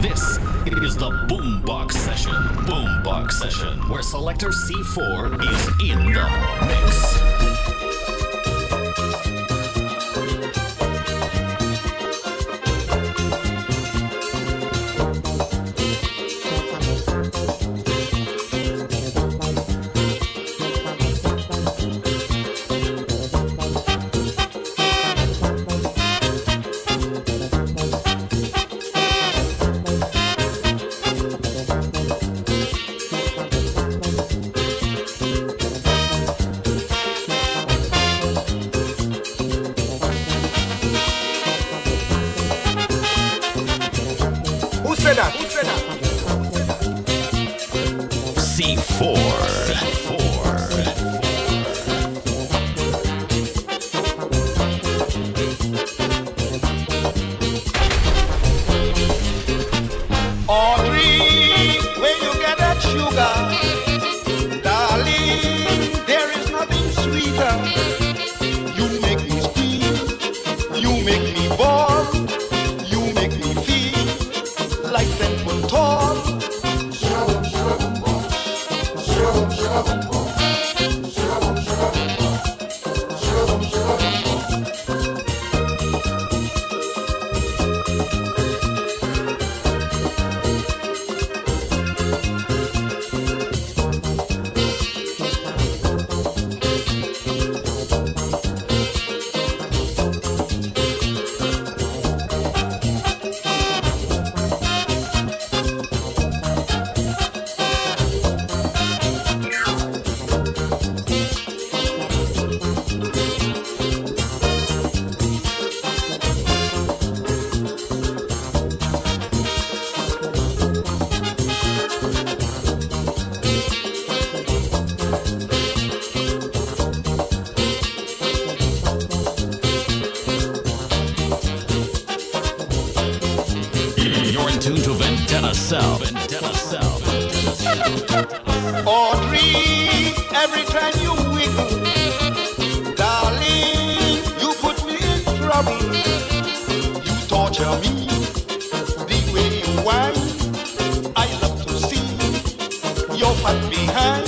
This is the Boombox Session. Boombox Session, where Selector C4 is in the mix. Audrey, every time you wiggle, darling, you put me in trouble. You torture me the way you whine. I love to see your fat behind.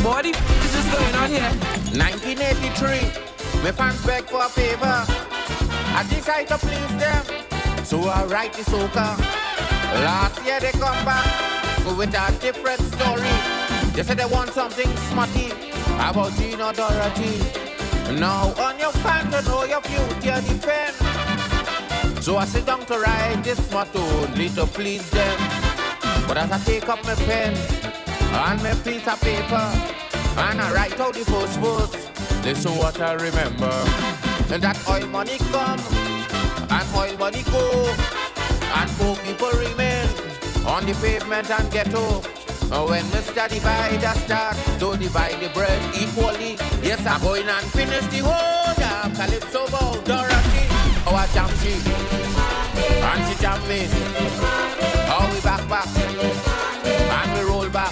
What is going on here? 1983, my fans beg for a favor. I decide to please them, so I write the Soca. Last year they come back with a different story. They said they want something smutty about Gina Dorothy. Now on your fans to know your future depend. So I sit down to write this motto only to please them. But as I take up my pen and my piece of paper, and I write out the first verse, listen what I remember. And that oil money come, and oil money go, and poor people remain on the pavement and ghetto. When Mr. Divider start to divide the bread equally, yes, I'm going and finish the whole damn Calypso bow. Dorothy, our jam she, and she jam me. How we back, and we roll back.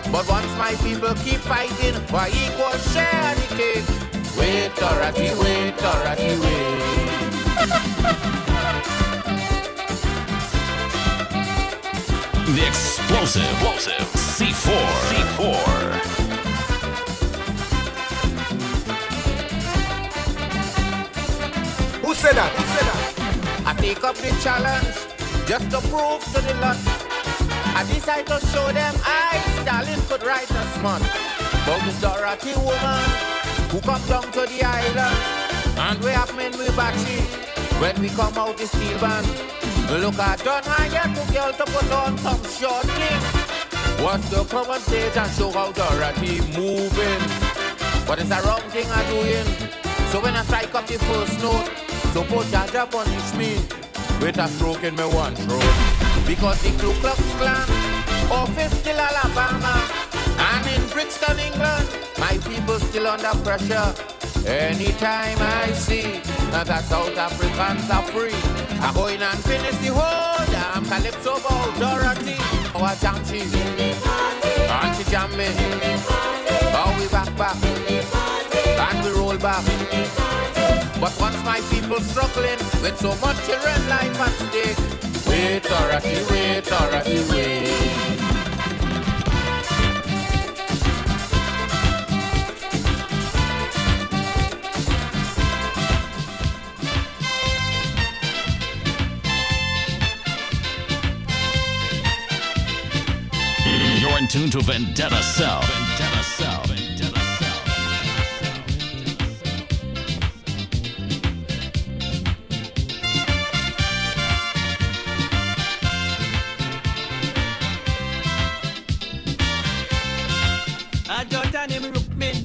But once my people keep fighting for equal share the cake, wait, Dorothy, wait, Dorothy, wait. The explosive C4. Who said that? I take up the challenge just to prove to the lot. I decide to show them Stalin could write a smut. But this Dorothy woman who come down to the island, and we have men with battery when we come out the steel band. Look, I don't hire to girl to put on some short things. What's to come on stage and show how Dorothy moving? But it's a wrong thing I'm doing. So when I strike up the first note, so put Jaja punish me with a stroke in my one throat. Because the Ku Klux Klan office still Alabama, and in Brixton, England, my people still under pressure. Anytime I see that South Africans are free, I go in and finish the whole damn calypso about Dorothy. Our Jamchi, Auntie Jammy, how we back, and we roll back. But once my people struggling with so much children life at stake, wait, Dorothy, wait. You're in tune to Vendetta Cell. A daughter named Rookmin.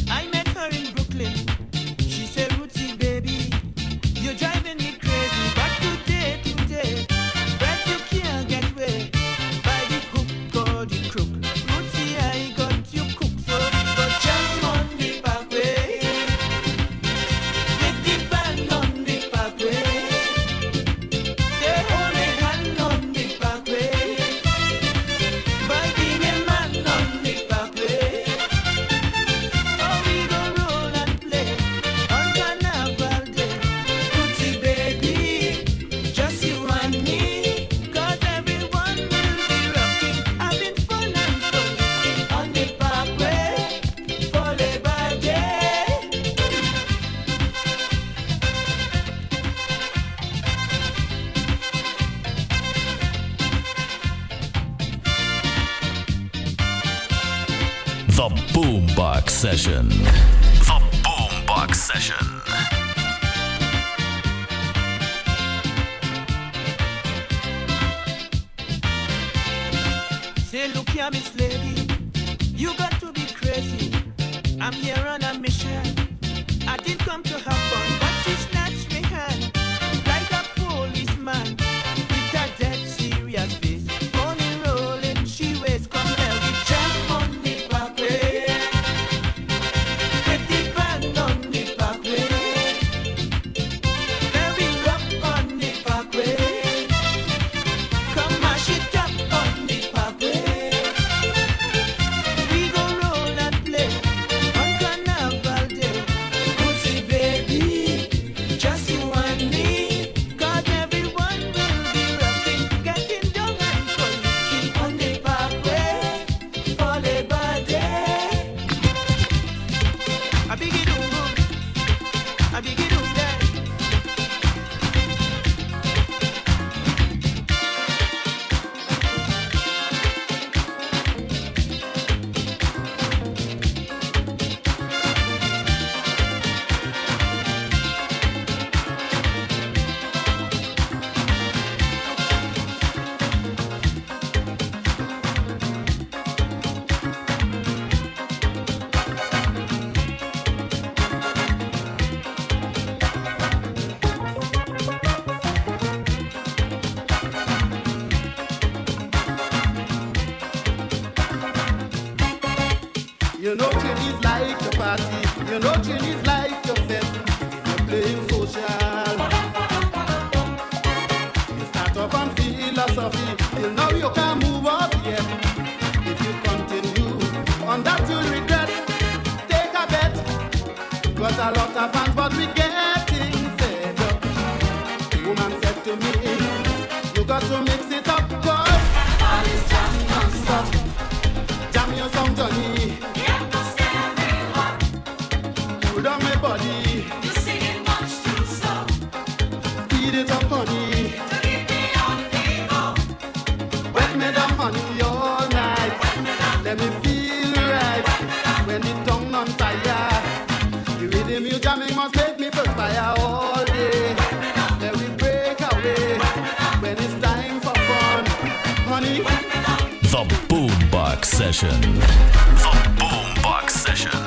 I met her in Brooklyn. She said, Rootsy baby, you're driving me crazy. But today, but you can't get away by the hook or the crook. Rootsy, I got you cooked, so jump on the parkway. With the band on the parkway. Say, hold a hand on the parkway. By the man on the parkway. Oh, we go roll and play on Carnival Day. Rootsy baby, just you and me, 'cause everyone will be rocking, having fun and fun on the parkway for Labor Day. The Boombox Session. Say, look here, Miss Lady, you got to be crazy. I'm here on a mission. I didn't come to have fun, but she snatched me hand like a policeman with a dead serious face. Money rolling, she waits, come help me jump on the parkway. With the band on the parkway. Let me rock on the parkway. Come mash it up on the parkway. We go roll and play on Carnival Day. Rootsy baby, just you and me, 'cause everyone will be rocking, getting down and funky on the parkway for Labor Day. A biggie doom boom, a biggie doom day. You know Chili's like your party. You know Chili's like your fest. You're playing social. You start off on philosophy. Till now you can't move up yet. If you continue on that you'll regret. Take a bet. Got a lot of fans but we getting fed up. The woman said to me, you got to mix it up 'cause all honey. The Boombox Session. The Boombox Session.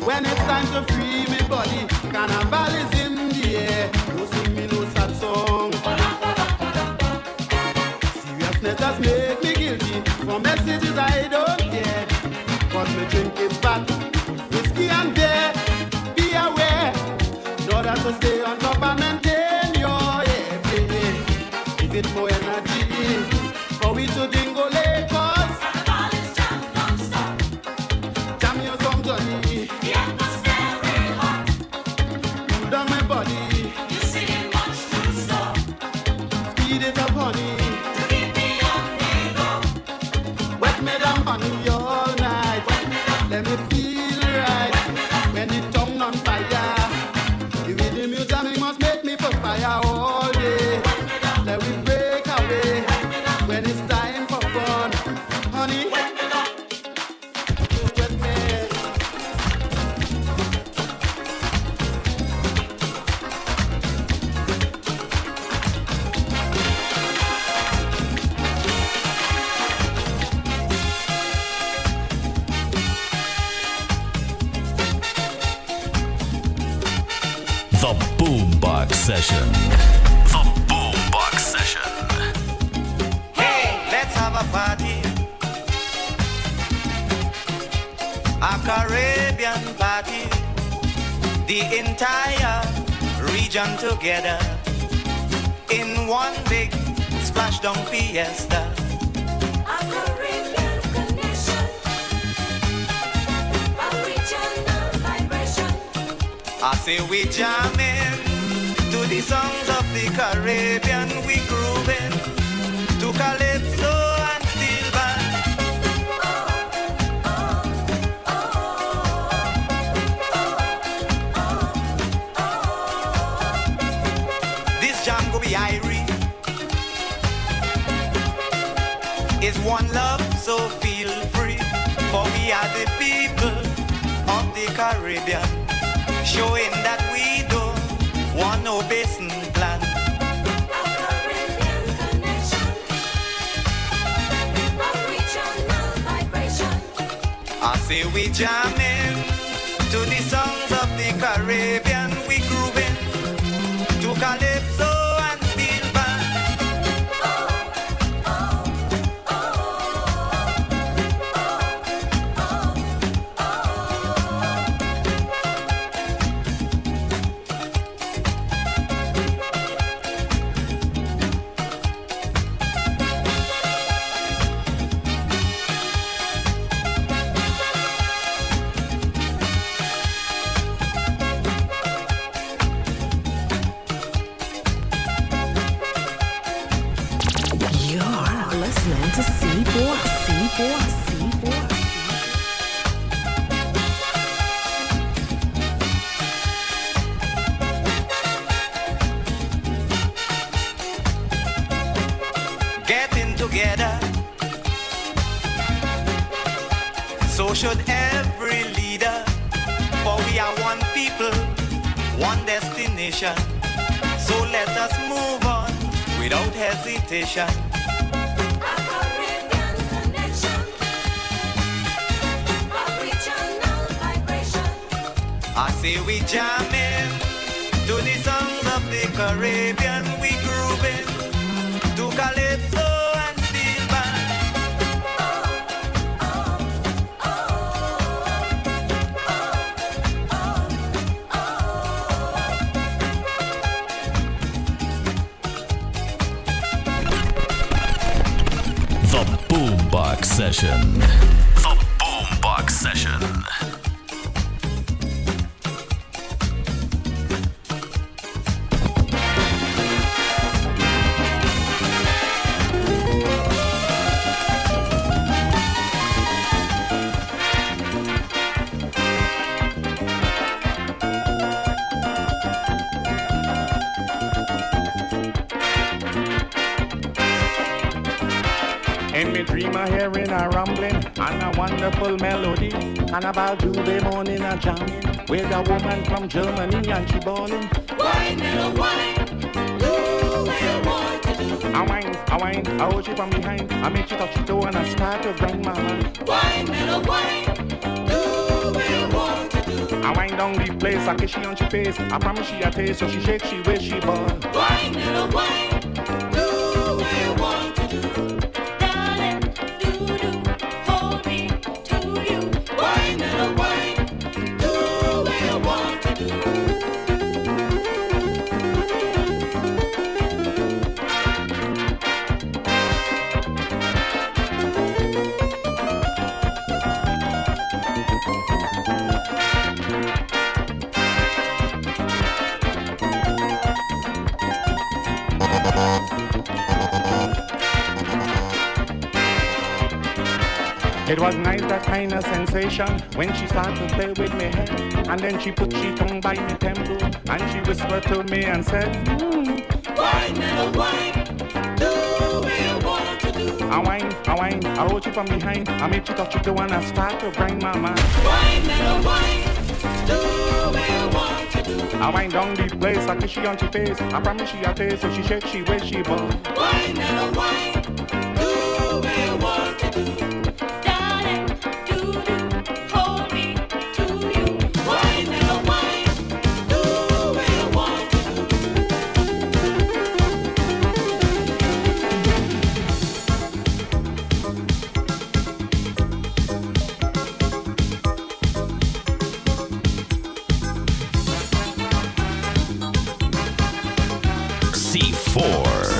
When it's time to free me body, carnival is in the air. No sing me no sad song. Seriousness does make me guilty for messages I don't get. Cause me drink is bad, whiskey and beer. Be aware, in order to stay on top and maintain your everyday. Give it more energy for we to dingo Lagos. Carnival is jam non-stop. Jam your song, Johnny. The atmosphere real hot. Cool down my body. You sing much too slow Speed it up, honey. to keep me on the go. Wet me down, honey, all night. Let me feel right. When the tongue on fire, the rhythm you jamming must make me perspire all day. Let we break away when it's time for fun, honey. Wet me. The Boombox Session. The Boombox Session. Hey, let's have a party. A Caribbean party. The entire region together in one big splashdown fiesta. A Caribbean connection. A regional vibration. I say we jamming to the songs of the Caribbean. We grooving to calypso and steel band. This jam go be Irie. Is one love, so feel free. For we are the people of the Caribbean, showing that we don't want no basin plan. A Caribbean connection. A regional vibration. I say we jamming to the songs of the Caribbean. We grooving to calypso and steel band. You're listening to C4, C4, C4. Getting together, so should every leader. For we are one people, one destination. So let us move on without hesitation. A Caribbean connection. A regional vibration. I say we jamming to the songs of the Caribbean. We grooving to calypso and steel band. The Boombox Session. The Boombox Session. In me dream I hear hearing a rumbling and a wonderful melody. And about Tuesday morning a jamming with a woman from Germany and she bawling. Wine, little wine, do what you want to do. I whine, I hold you from behind. I make you touch the door and I start to grind my mind. Wine, little wine, do what you want to do. I wind down the place, I kiss she on she face. I promise she a taste, so she shake, she wish, she ball. Wine, little wine, do what you want to do. Darling, do, hold me to you. Wine, little wine, do what you want to do. It was nice, that kind of sensation, when she started to play with me head. And then she put she tongue by me temple, and she whispered to me and said, Wine, little wine, do what you want to do. I whine, I hold you from behind. I make you touch the door and I start to grind my mind. Wine, little wine, do what you want to do. I wind down the place, I kiss she on she face. I promise she a taste, so she shake, she wish, she ball. Wine, little wine, do what you want to do. Darling, do, hold me to you. Wine, little wine, do what you want to do. C4.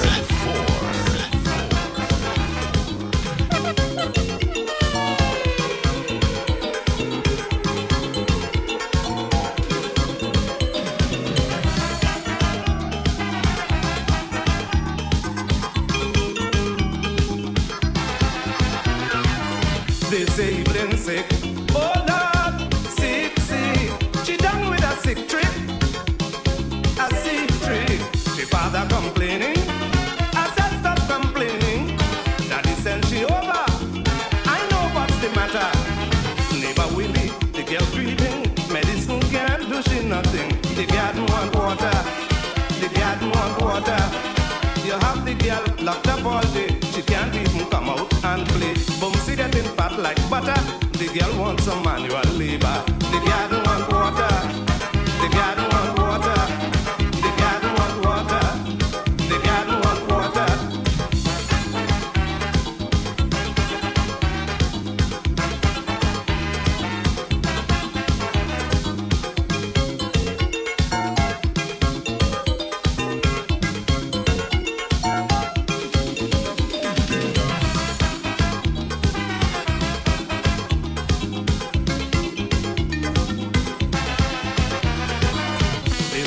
This evening sick, oh Lord, sick, sick. She done with a sick trick, a sick trick. She father complaining, I said stop complaining. Daddy sent she over, I know what's the matter. Neighbor Willie, the girl grieving, medicine can't do she nothing. The garden want water, the garden want water. You have the girl locked up all day, she can't even come out and play. Bumsy getting fat like butter, the girl wants some manual labor. The garden want water, the garden want water, the garden want water, the garden want water.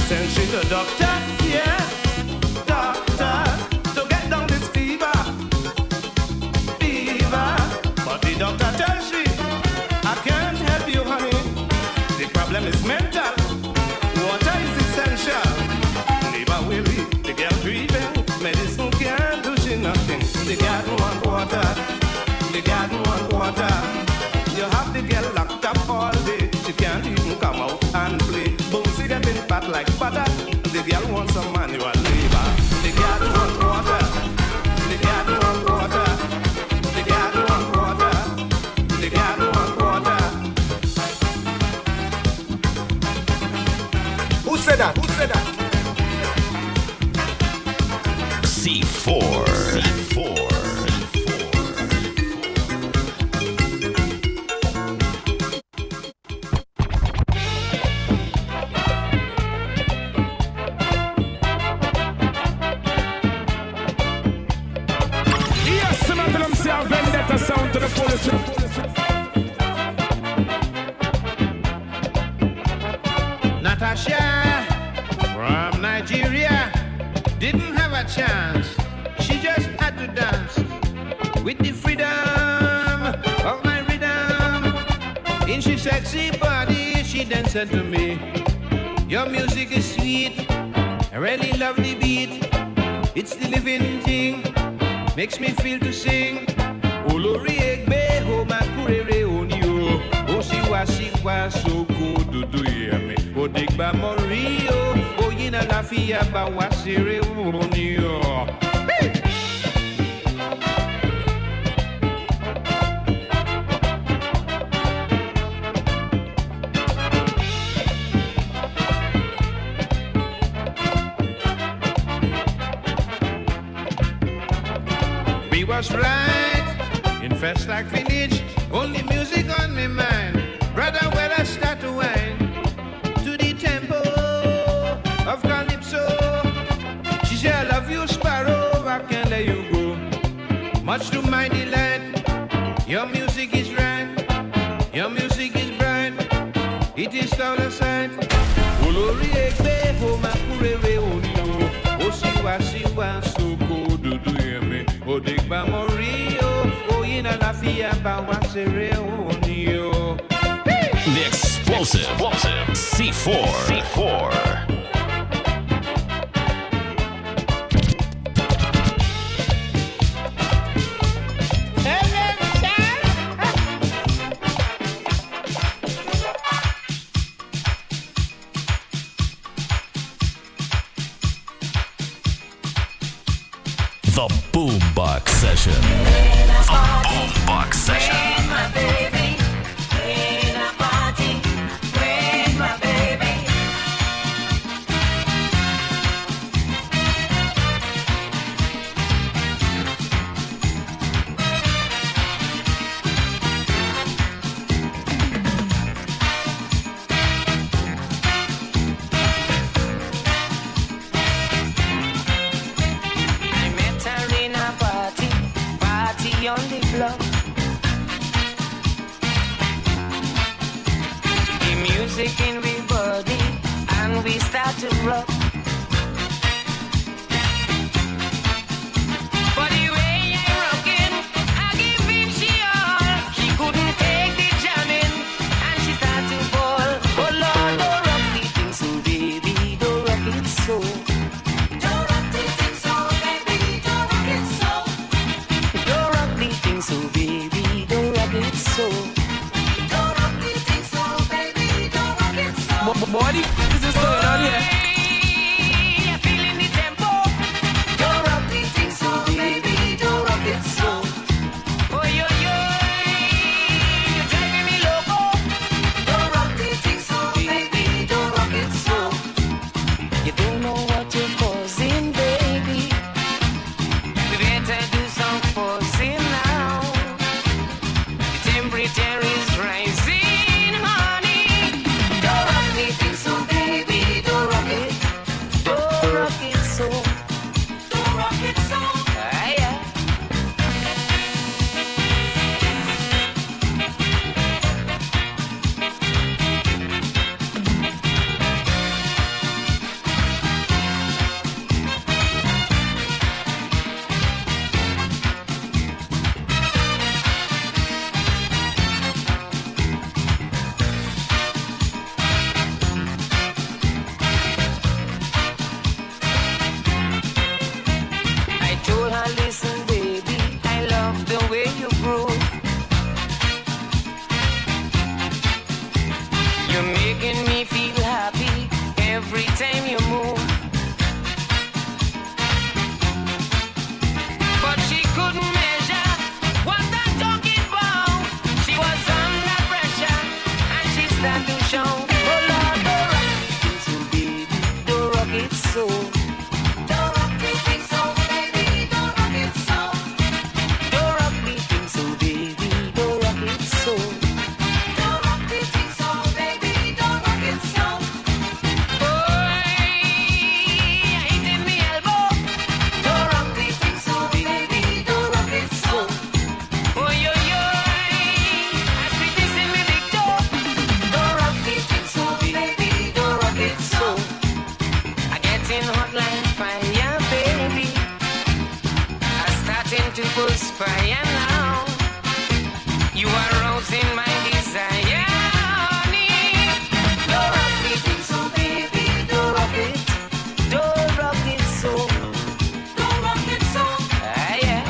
Send she to doctor, yeah, doctor, to get down this fever, fever. But the doctor tells she, I can't help you, honey. The problem is mental. Water is essential. Neighbor Willie, the girl grieving, medicine can't do she nothing. The garden want water, the garden want water. You have the girl locked up all day, she can't even come out and play. Boomsy getting fat like butter, the girl wants some manual labor. The garden want water, the garden want water, the garden want water, the garden want water. Who said that? Who said that? C4. Natasha from Nigeria didn't have a chance. She just had to dance with the freedom of my rhythm. In she sexy body, she then said to me, your music is sweet, I really love the beat. It's the living thing, makes me feel to sing. Olórí ẹgbẹ́ ó máa kúrèrè òní o. Ó sì wá sí wá sóko dúdú yẹmi. Òdìgbà mọ́ rí o. Oyin àlàáfíà bá wá ṣeré òní o. We was right in Festac Village, only music on my mind. Brother, when I start to whine to the tempo of Calypso, she said, I love you, Sparrow, I can't let you go. Much to my delight, your music is right, your music is bright, it is all aside. Olórí ẹgbẹ́ ó máa kúrèrè òní o, ó sì wá sóko dúdú yẹmi. Òdìgbà mọ́ rí o, oyin àlàáfíà bá wá ṣeré òní o. The explosive C4. The Boombox Session. The Boombox Session. My baby, when I party, when my baby. I met her in a party on the block. The music in we body and we start to rock. But the way I rockin', I give in she all. She couldn't take the jamming and she start to fall. Oh Lord, don't rock the thing so, baby, don't rock it so. Don't rock the thing so, baby, don't rock it so. Don't rock the thing so, baby, don't rock it so. Don't rock the thing so, baby, don't rock it so. What is this going on here? I'm feeling the tempo. Don't rock the thing so, baby, don't rock it so. Oh, yo, yo, you're driving me loco. Don't rock the thing so, baby, don't rock it so. You don't know what you're causing, baby. We better do some forcing now. The temperature is rising, honey. Don't rock the thing so, baby, don't rock it. Don't rock it so. Don't rock it so. Ah, yeah. I told her, listen, baby, I love the way you groove. You're making me feel happy every time you move. But she couldn't measure what I'm talking about. She was under pressure and she started to show. Oh Lord, don't rock it so, baby, don't rock it so. Don't rock the thing so, baby, don't rock it so. Don't rock the thing so, baby, don't rock it so. Don't rock the thing so, baby, don't rock it so. Boy, I hit in the elbow. Don't rock the thing so, baby, don't rock it so. Oh, yo, yo, I spit this in me big toe. Don't rock the thing so, baby, don't rock it so. I get in hot like fire, baby. I starting to perspire now. You are rousing my desire, honey. Don't rock the thing so, baby, don't rock it. Don't rock it so. Don't rock it so. Ah, yeah.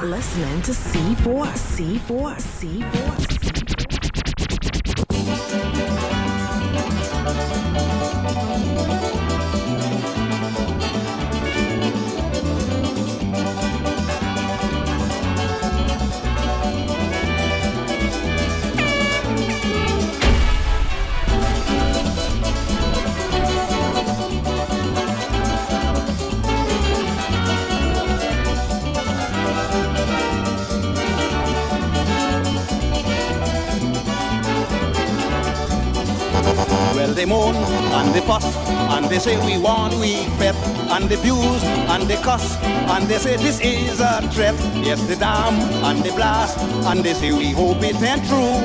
listening to C4, C4, C4. Well, they moan and they fuss and they say we want we bet and they abuse and they cuss and they say this is a threat. Yes, they damn and they blast and they say we hope it ain't true.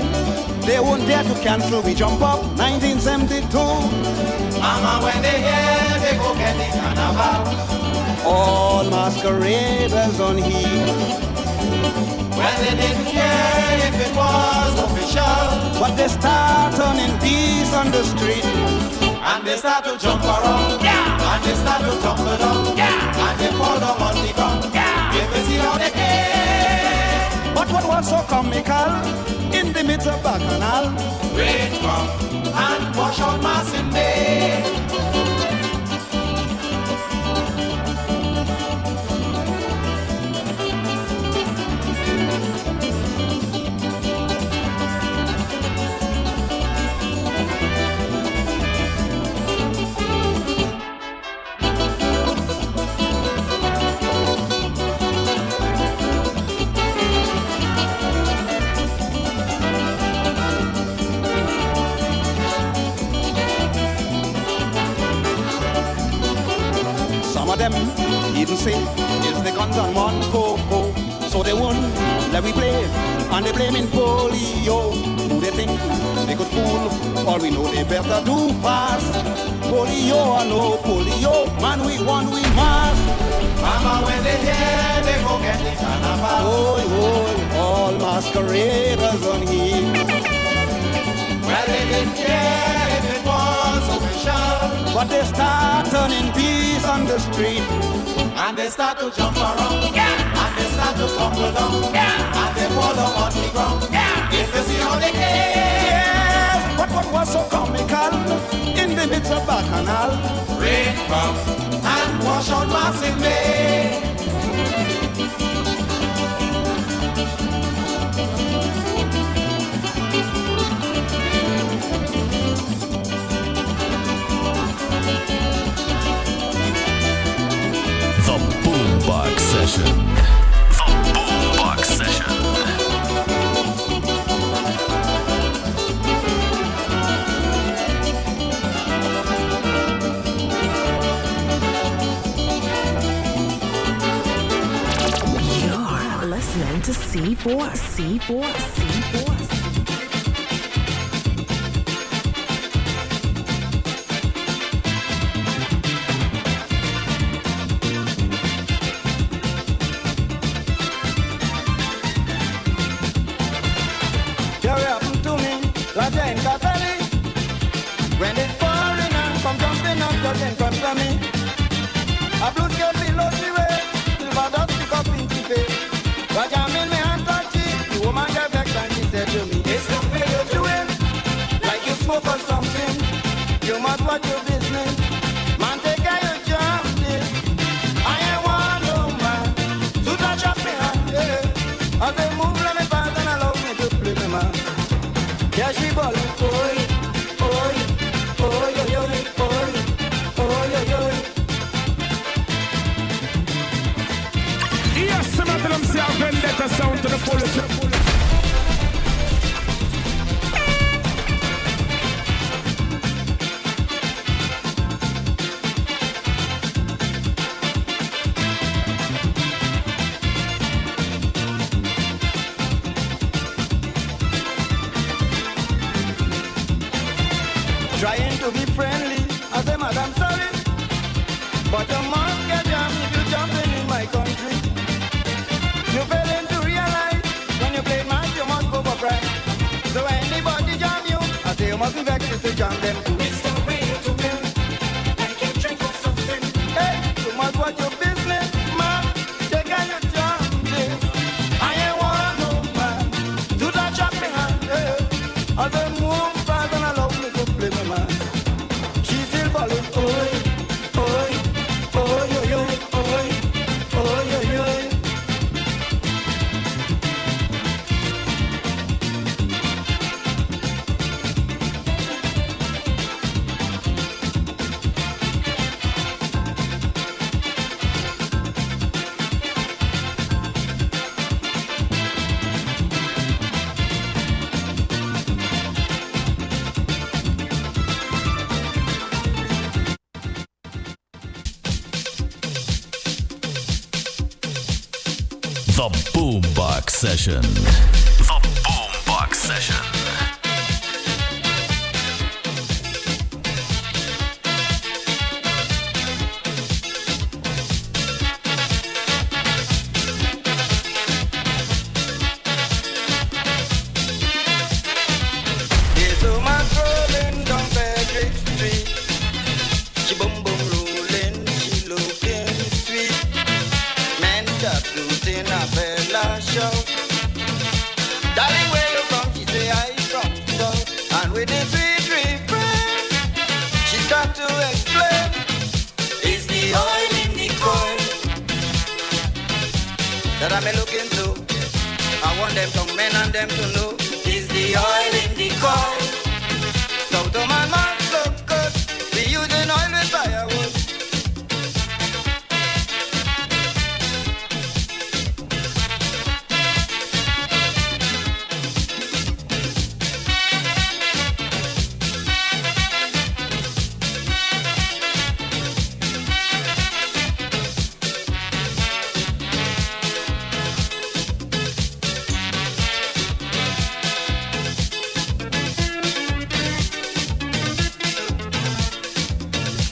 They won't dare to cancel. We jump up 1972. Mama, when they hear they go get the carnival. All masqueraders on heat. Well, they didn't care if it was official, but they start turning peace on the street. And they start to jump around, yeah. And they start to tumble down, yeah. And they fall down on the ground, yeah. If they see how they came. But what was so comical, in the midst of Bacchanal, rain come and wash out mass in May. Them even say is the guns on one coco, so they won't let we play, and they blaming polio. Who they think they could fool? All we know they better do fast. Polio or no polio, man we won we must. Mama, when they hear they go get the carnival. Oh, oh, all masqueraders on here. Well, they didn't care if it was official, but they start turning peace on the street. And they start to jump around, yeah. And they start to tumble down, yeah. And they fall down on the ground, yeah. If they see how they came. Yes, but what was so comical, in the midst of Bacchanal, rain come and wash out mass in May. Boombox Session. The Boombox Session. You're listening to C4, C4, C4. When it's pouring and come jumping up just in front of me, a blue skirt below the way, silver dust pick up in the face. But I'm in my hand touchy, the woman got vexed and she said to me, it's the way you're doing, like you smoke or something. You must watch your business, man, take care of your job, this. I ain't want no man to touch up me hand, yeah. As they move, let me pass and allow me to play me man. Yeah, she ballin', boy. Vendetta sound to the fullest. Trying to be friendly, I say, Madam, sorry, but you must get jammed if you jumping in my country. You failing to realize when you play match, you must go for pride. So anybody jam you, I say you must be vexed to jam them too. It's the way to win. I can drink or something. Hey, you must watch your business, man. Take care your jam this. The Boombox Session. The Boombox Session. There's a man rolling down Frederick Street. She boom boom rolling, she looking sweet. Man stop shooting a fella shout. Darling, where you from? She say I from South. And with the sweet refrain, she start to explain. It's the oil in the coil that I'm looking to. I want them young men and them to know. It's the oil in the coil. So to my man look good. We using oil with firewood.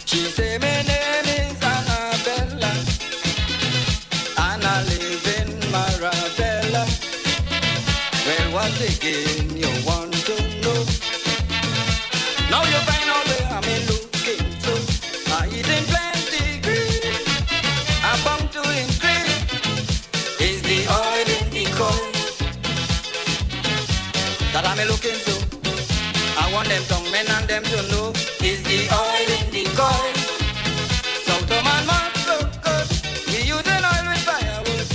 She say my name is Annabella, and I live in Marabella. Well, what again you want to know? Now you find out where I'm looking so. I eating plenty green, I'm bound to increase. Is the oil in the coil that I'm looking so? I want them young men and them to know. Is the oil in the coil? So to man must look good. We using oil with firewood.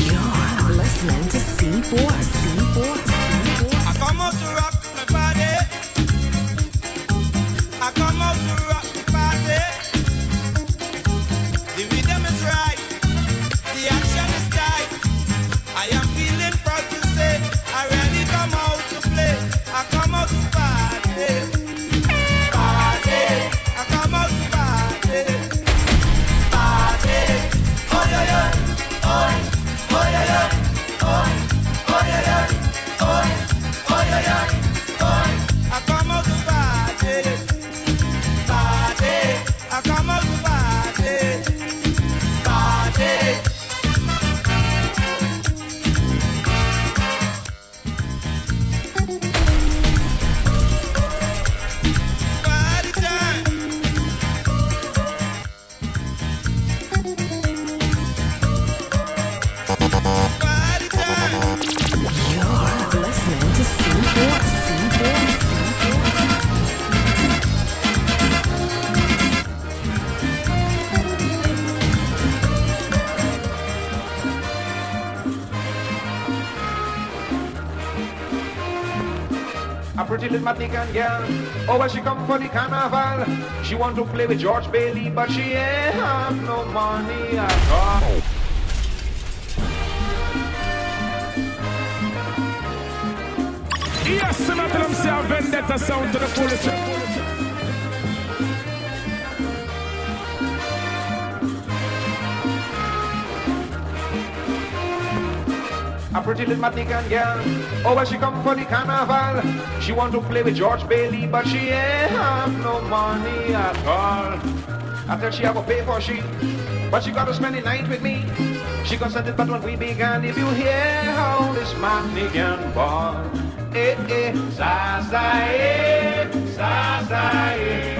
You're listening to C4, C4, C4. I come out to rock my body. I come out to rock my body. The rhythm is right. The action is tight. I am feeling proud to say I really come out to play. I come out to party. Party. I come out to party. Party. Oh yeah yeah. Oh. Oh yeah yeah. Oh. Oh yeah yeah. Oh. Oh yeah yeah. Oh. I come out to party. Party. I come out to party. Party. Party time. Party time. You're listening to C4, C4, C4. A pretty little Matican girl. Oh, well, she come for the carnival. She want to play with George Bailey, but she ain't have no money at all. Yes, I'm tell them say a vendetta sound to the fullest. A pretty little Matican girl. Oh, well, she come for the carnival. She want to play with George Bailey, but she ain't have no money at all. I tell she I go pay for she, but she gotta spend the night with me. She consented, but when we began, if you hear how this Matican ball, Zazae,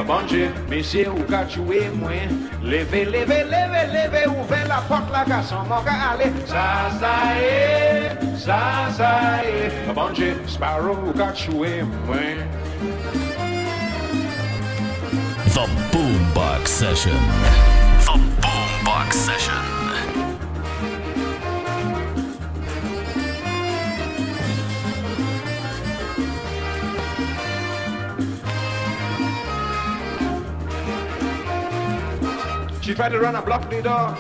bonje, monsieur ou ka choué mwen. Leve, leve, leve, leve, ouve la porte la garçon, mon ka ale. Zazae, bonje, Sparrow ou ka choué mwen. The Boombox Session. The Boombox Session. She tried to run and block the door.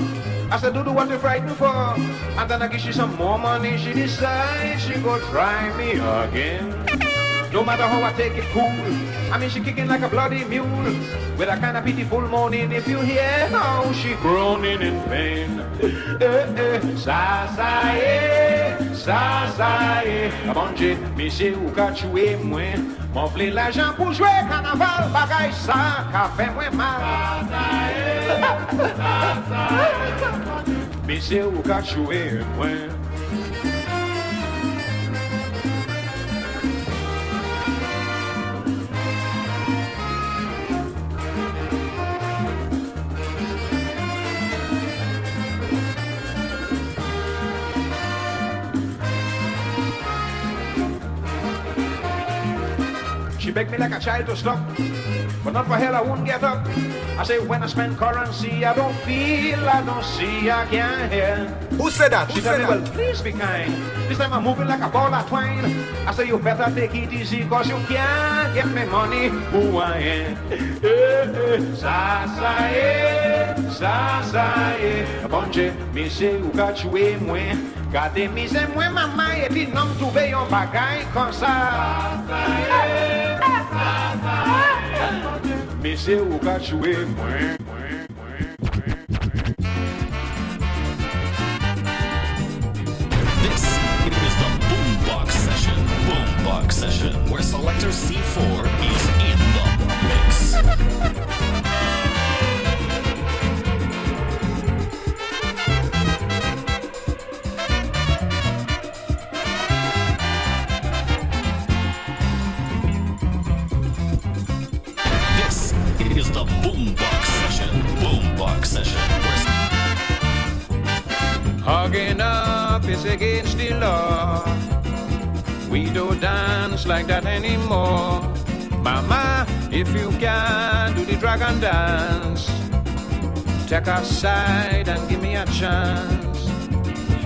I said, Dudu, what you frightened for? And then I give she some more money. She decides she go try me again. No matter how I take it cool, I mean she kicking like a bloody mule, with a kind of pitiful moaning. If you hear how she groaning in pain, sa bonje, monsieur ou ka tuer moi, m'en vle l'argent pour jouer carnaval, bagay sa ka fait moi mal. Monsieur ou ka tuer moi. She begged me like a child to stop, but not for hell I won't get up. I say when I spend currency, I don't feel, I don't see, I can't hear. Who said that? She said, well, please be kind. This time I'm moving like a ball of twine. I say you better take it easy, cause you can't get me money who I am. Sa, bonje, mi se ou ka chwe mwen. Gade mi se mwen maman et puis non trouve yon bagay kon sa. Mi se ou ka chwe mwen. This is the Boombox Session. Boombox Session, where selector C4 is in the mix. Is the Boombox Session. Boombox Session. Hugging up is against the law. We don't dance like that anymore. Mama, if you can do the dragon dance, take a side and give me a chance.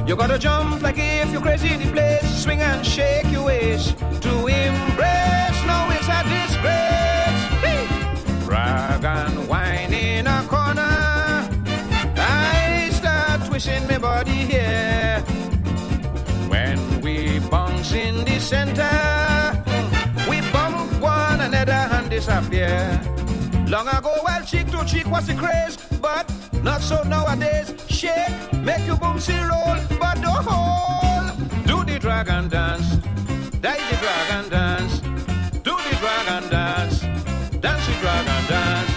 You gotta jump like if you're crazy in the place. Swing and shake your waist to embrace. No, it's a disgrace. Drag and whine in a corner. I start twisting my body here. When we bounce in the center, we bump one another and disappear. Long ago, well, cheek to cheek was the craze, but not so nowadays. Shake, make you boomsy roll, but don't hold. Do the dragon dance, die the dragon dance. Do the dragon dance. Dance the dragon dance.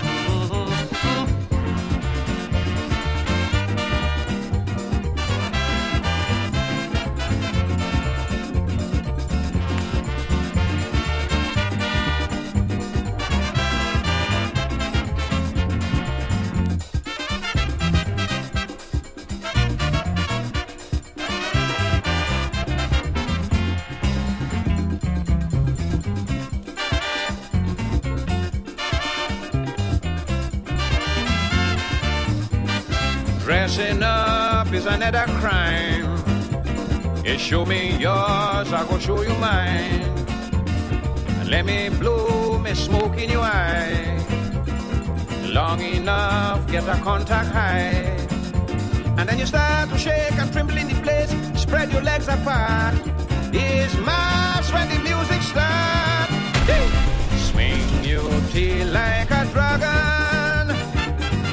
Dressing up is another crime. You show me yours, I go show you mine. And let me blow me smoke in your eye. Long enough, get a contact high. And then you start to shake and tremble in the place. Spread your legs apart. It's mass when the music starts. Hey! Swing your tail like a dragon.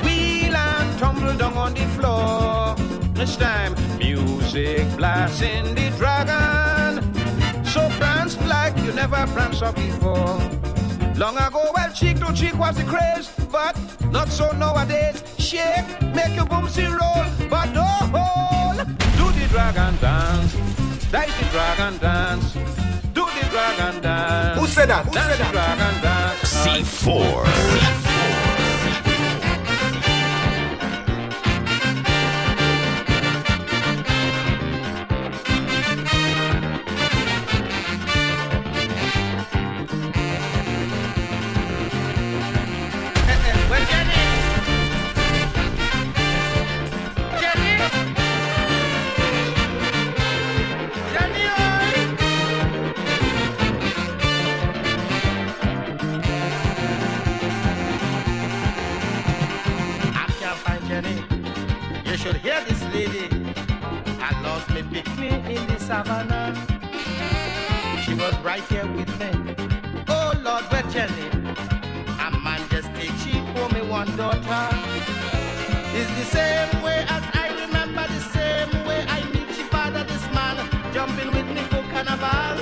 Wheel and tumble down on the floor. This time, music blasting the dragon. So prance like you never pranced up before. Long ago, well, cheek to cheek was the craze, but not so nowadays. Shake, make your boomsy roll, but don't hold. Do the dragon dance, that's the dragon dance. Do the dragon dance. Who said that? Who Dance said the that? dragon dance. C4. lady. I lost me picnic in the savannah. She was right here with me. Oh Lord, where Jenny? A man just take she for me one daughter. It's the same way as I remember, the same way I meet she father, this man jumping with me for carnival.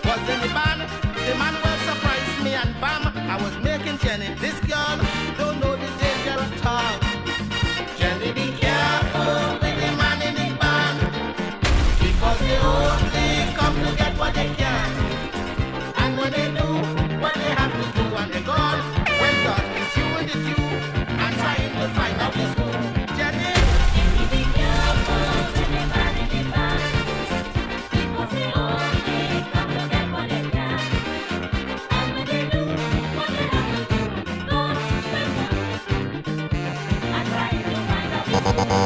Was in the band, the man well surprised me and bam, I was making Jenny. This girl don't know the danger at all. Jenny, be careful with the man in the band, because they only come to get what they can. And when they do what they have to do and they're gone, when God is you in the queue and trying to find out his who. Jenny, Be careful with the man in the band, because they only come to get what they can. And when they do what they have to do, God will them and trying to find out his who.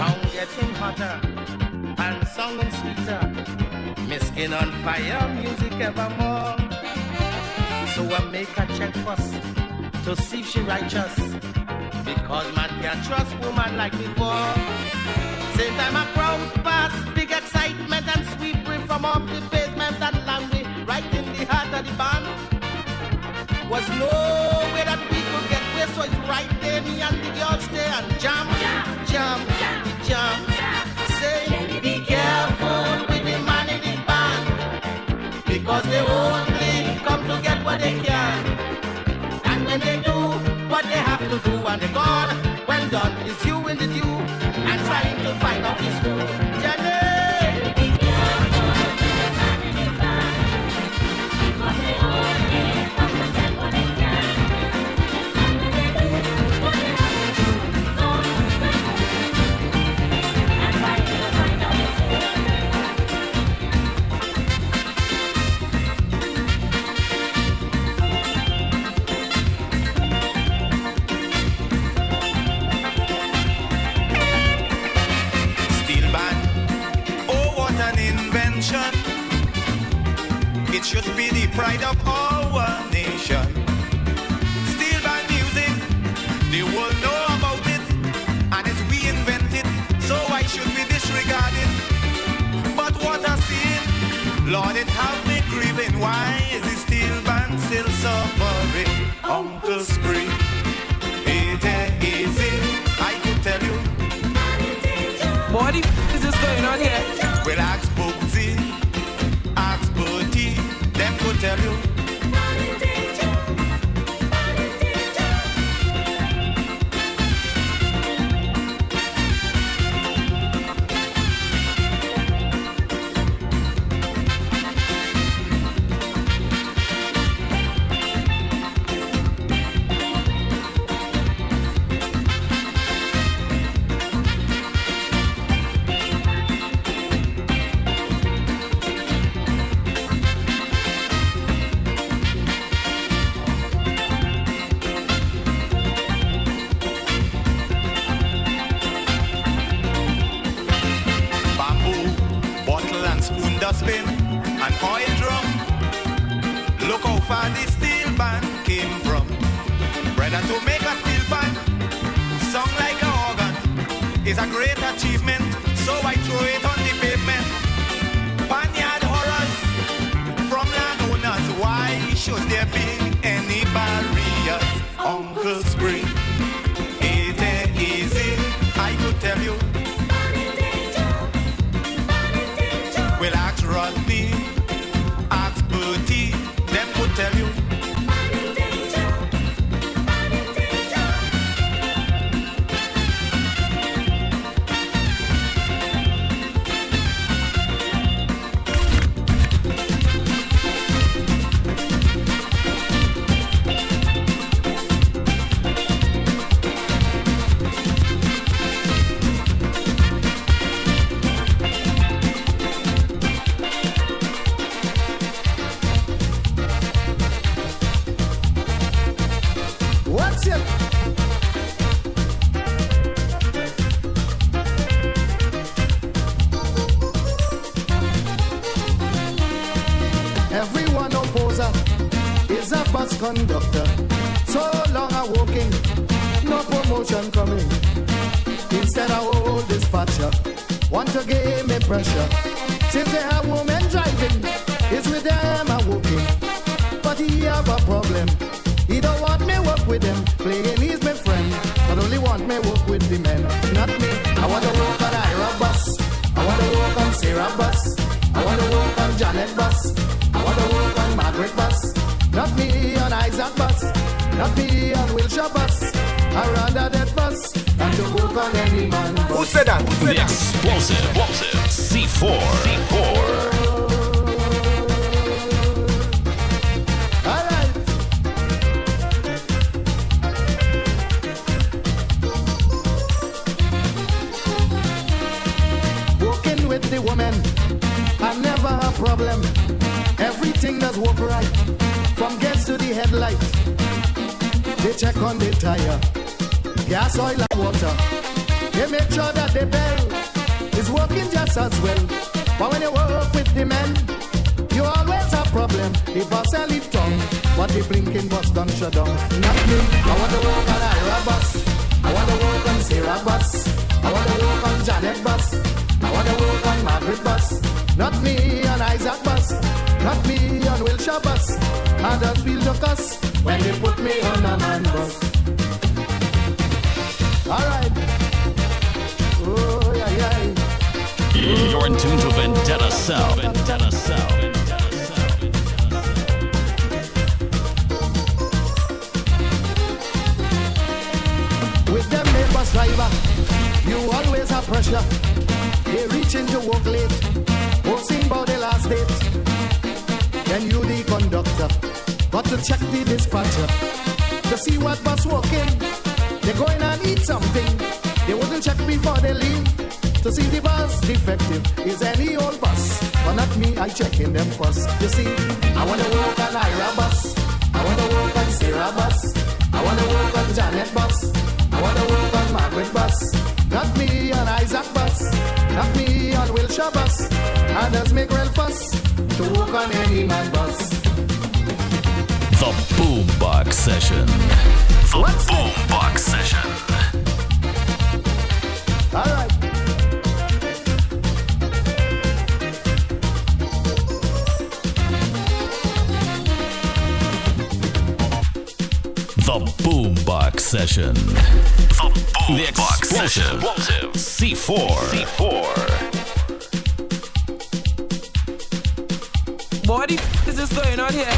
town getting hotter and sounding sweeter. Me skin on fire, music evermore. So I make a check first to see if she righteous, because man can't trust woman like before. Same time a crowd pass, big excitement and sweep from off the pavement and land me right in the heart of the band. Was no way that we could get away, so it's right there, me and the girl stay and jam, jam, the jam. Say, be careful with the man in the band, because they only come to get what they can. And when they do what they have to do and they're gone, when done is you in the dew and trying to find out his who. Jenny! Be careful with the man in the band, because they only come to get what they can. And when they do what they have to do, God will them and trying to find out his who. Steel band, oh what an invention. It should be the pride of our nation. Steel band music, the world know about it, and it's we invented, so why should we disregard it? But what a sin, Lord, it have me grieving. Why is the steel band still suffering? Uncle Spring, it ain't easy, I could tell you. What is this going on here? Well, ask Booksy, ask Bertie, them could tell you. Bamboo, bottle and spoon dustbin, an oil drum. Look how far the steel band came from. Brother, to make a steel band song like an organ is a great achievement, so I throw it on the pavement. Panyard horrors from landowners, why should there be any barriers? Uncle Spring, it ain't easy, I could tell you. Well, ask Rodney, ask Bertie, them could tell you. is a bus conductor. So long I walking, no promotion coming. Instead I old dispatcher want to give me pressure. Since they have women driving, it's with them I walking. But he have a problem. He don't want me work with him. Playing he's my friend, but only want me work with the men. Not me. I want to work on Ira bus. I want to work on Sarah bus. I want to work on Janet bus. I want to work on Margaret bus. Not me on Isaac bus. Not me on Wilshire bus. I rather that bus than to work on any man bus. Who said that? The explosive C4. Alright. Working with the woman, I never have problem. Everything does work right, from gas to the headlight. They check on the tire, gas, oil and water. They make sure that the bell is working just as well. But when you work with the men, you always have problem. The bus and leave town, but the blinking bus don't shut down. Not me. I want to work on Ira bus. I want to work on Sarah bus. I want to work on Janet bus. I want to work on Margaret bus. Not me on Isaac bus. Not me on Wilshire bus. I just feel the cuss when they put me on a man bus. Alright. Oh, yeah, yeah. You're in tune to Vendetta Sound. Vendetta Sound. With them neighbors driver, you always have pressure. They reach into work late, boasting about the last date. Then you the conductor, got to check the dispatcher to see what bus walking. They go in and eat something. They wouldn't check before they leave to see the bus defective. Is any old bus, but not me, I check in them first. You see, I wanna work on Ira bus. I wanna work on Sarah bus. I wanna work on Janet bus. I wanna work on Margaret bus. Not me on Isaac bus. Not me on Wilshire bus. I just make real fuss to work on any man bus. The Boombox Session. The Boombox Session. Alright. The Boombox Session. The explosive C4. What is this going on here?